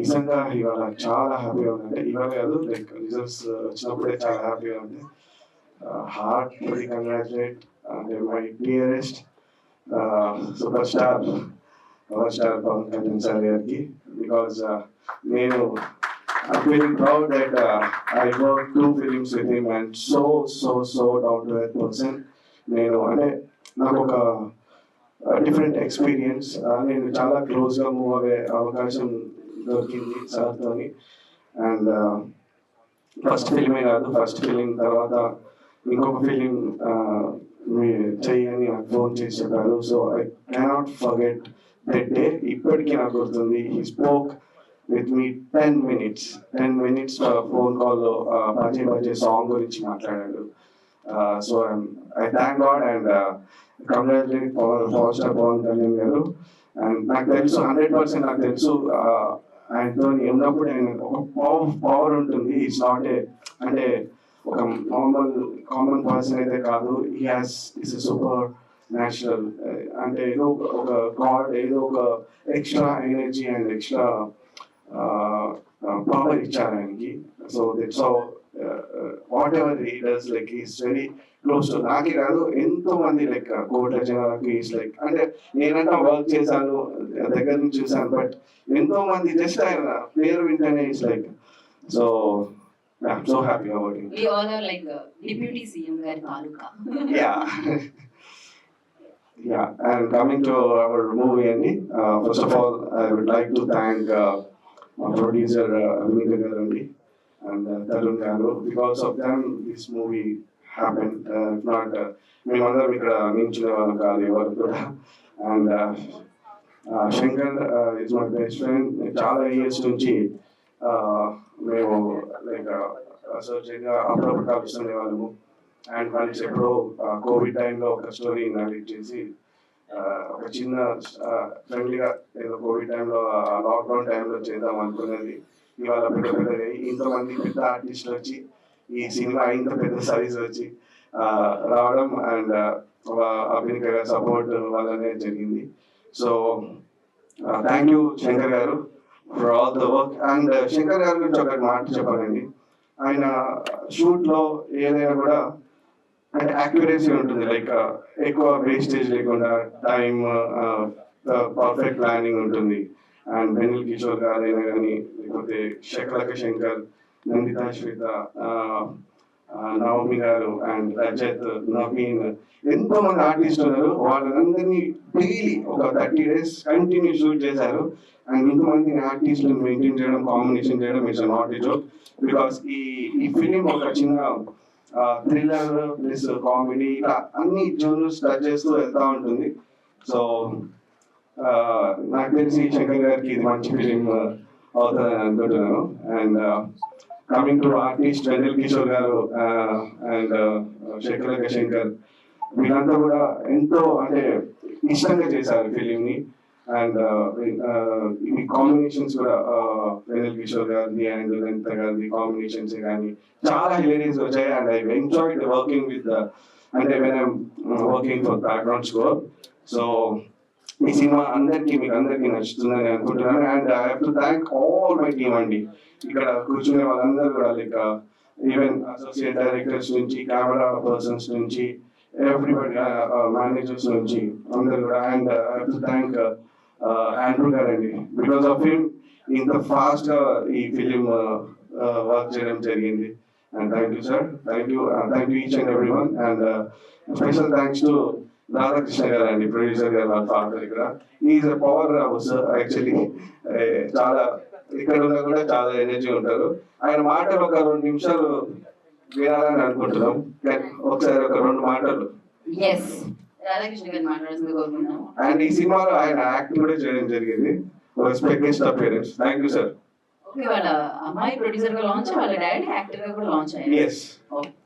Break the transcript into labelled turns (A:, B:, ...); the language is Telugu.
A: నిజంగా ఇవాళ చాలా హ్యాపీగా ఉంది. అంటే ఇవాళ కాదు, లైక్ రిజల్ట్స్ వచ్చినప్పుడే చాలా హ్యాపీగా ఉంది. హార్ట్ ఫుల్లీ కంగ్రాచులేట్ అంటే my dearest super star power star Pawan Kalyan sir గారికి. బికాజ్ నేను I'm feeling proud that I worked 2 films with him and so down to earth person. నేను అంటే నాకు ఒక డిఫరెంట్ ఎక్స్పీరియన్స్. నేను చాలా క్లోజ్గా మూవ్ అయ్యే అవకాశం దొరికింది సార్తోని. అండ్ ఫస్ట్ ఫిలిమే కాదు, ఫస్ట్ ఫిలిం తర్వాత ఇంకొక ఫిలిం చెయ్యని నాకు ఫోన్ చేసి చెప్పారు. So I cannot forget that day. ఇప్పటికీ నాకు గుర్తుంది. He spoke with me 10 minutes phone కాల్లో బజే సాంగ్ గురించి మాట్లాడాడు. So I thank God and congratulate power star Pawan Kalyan గారు. అండ్ నాకు తెలుసు 100% నాకు తెలుసు ఆయనతో ఉన్నప్పుడు ఆయన ఒక పవర్ ఉంటుంది. ఇట్స్ నాట్ ఏ అంటే ఒక నార్మల్ కామన్ పర్సన్ అయితే కాదు. He has it's super natural అంటే ఏదో ఒక గాడ్, ఏదో ఒక extra energy and extra power ఇచ్చారు ఆయనకి. So that's how what ever he does, like he's very close to. నాకే కాదు, ఎంతో మంది లైక్ కోట్ల జనాలకి ఈస్ లైక్ అంటే నేనంటే వర్క్ చేశాను, దగ్గర నుంచి చూసాను, బట్ ఎంతో మంది జస్ట్ ఆయన పేరు వింటేనే it's like so I'm so happy about it.
B: We all are like deputy CM గారి తాలూకా.
A: Yeah, and coming to our movie, Andy, first of all, I would like to thank my producer Abhinika Garandi and Tarun Garu. Because of them, this movie happened. If not, మేమందరం ఇక్కడ నించునే వాళ్ళం కాదు ఎవరు కూడా. And Shankar is my best friend. చాలా ఇయర్స్ నుంచి మేము లైక్ అసోసియేట్గా అప్పుడప్పుడు కలుస్తుండే వాళ్ళము. అండ్ వన్స్ ఎప్పుడో కోవిడ్ టైంలో ఒక స్టోరీ నరేట్ చేసి ఒక చిన్న ఫ్రెండ్లీగా ఏదో కోవిడ్ టైంలో లాక్డౌన్ టైంలో చేద్దాం అనుకునేది. ఇవాళ పెద్దగా ఇంతమంది పెద్ద ఆర్టిస్టులు వచ్చి ఈ సినిమా ఇంత పెద్ద సైజ్ వచ్చి రావడం అండ్ అభినిక గారి సపోర్ట్ వల్లనే జరిగింది. సో థ్యాంక్ యూ శంకర్ గారు for all the work. And Shankar గారి గురించి ఒక మాట చెప్పాలండి. ఆయన షూట్లో ఏదైనా కూడా అంటే యాక్యురసీ ఉంటుంది, లైక్ ఎక్కువ వేస్టేజ్ లేకుండా టైం పర్ఫెక్ట్ ప్లానింగ్ ఉంటుంది. అండ్ వెనిల్ కిషోర్ గారైనా కానీ, లేకపోతే శకలక శంకర్, నందితా శ్వేత, నవమి గారు అండ్ రజత్, నవీన్, ఎంతో మంది ఆర్టిస్ట్ ఉన్నారు. వాళ్ళందరినీ డైలీ ఒక 30 days కంటిన్యూ షూట్ చేశారు. అండ్ ఇంతమంది ఆర్టిస్టులను మెయింటైన్ చేయడం, కాంబినేషన్ చేయడం it's not a joke. Because ఈ ఫిలిం ఒక చిన్న థ్రిల్లర్ ప్లస్ కామెడీ ఇలా అన్ని జోనర్స్ టచ్ చేస్తూ వెళ్తూ ఉంటుంది. సో నాకు తెలిసి శంకర్ గారికి ఇది మంచి ఫిలిం అవుతుందని అనుకుంటున్నాను. And coming to artist వెనిల్ Kishore గారు అండ్ శకలక శంకర్, వీళ్ళంతా కూడా ఎంతో అంటే ఇష్టంగా చేశారు ఫిలింని. అండ్ ఇవి కాంబినేషన్స్ కూడా వెనిల్ కిషోర్ గారిది అండ్ నందిత గారిది కాంబినేషన్స్ కానీ చాలా హిలేరియస్ వచ్చాయి. And I enjoyed working with అంటే when I'm working for background score. So ఈ సినిమా మీకు అందరికీ నచ్చుతుందని అనుకుంటున్నాను. And I have to thank all my team అండి. ఇక్కడ కూర్చునే వాళ్ళందరూ కూడా లైక్ ఈవెన్ అసోసియేట్ డైరెక్టర్స్ నుంచి, కెమెరా పర్సన్స్ నుంచి, ఎవ్రీబడి, మేనేజర్స్ నుంచి అందరూ కూడా. And I have to thank Andrew గారండి. బికాస్ ఆఫ్ హిమ్ ఇంత ఫాస్ట్ గా ఈ ఫిలిం వర్క్ చేయడం జరిగింది. And thank you sir, thank you each and every one. And special thanks to Radhakrishna గారు అండి, ప్రొడ్యూసర్ గారు, వాళ్ళ ఫాదర్. ఇక్కడ is a power house actually. చాలా ఇక్కడ ఉన్నా కూడా చాలా ఎనర్జీ ఉంటారు. ఆయన మాటలు ఒక 2 నిమిషాలు వినాలని అనుకుంటున్నాం. ఒకసారి ఒక 2 మాటలు. అండ్ ఈ సినిమాలో ఆయన యాక్ట్ కూడా చేయడం జరిగింది, ఒక special appearance. Thank you sir.
B: Okay, వాళ్ళ అమ్మాయి ప్రొడ్యూసర్ గా లాంచ్, వాళ్ళ డాడీ యాక్టర్ గా కూడా లాంచ్ అయ్యారు.
A: yes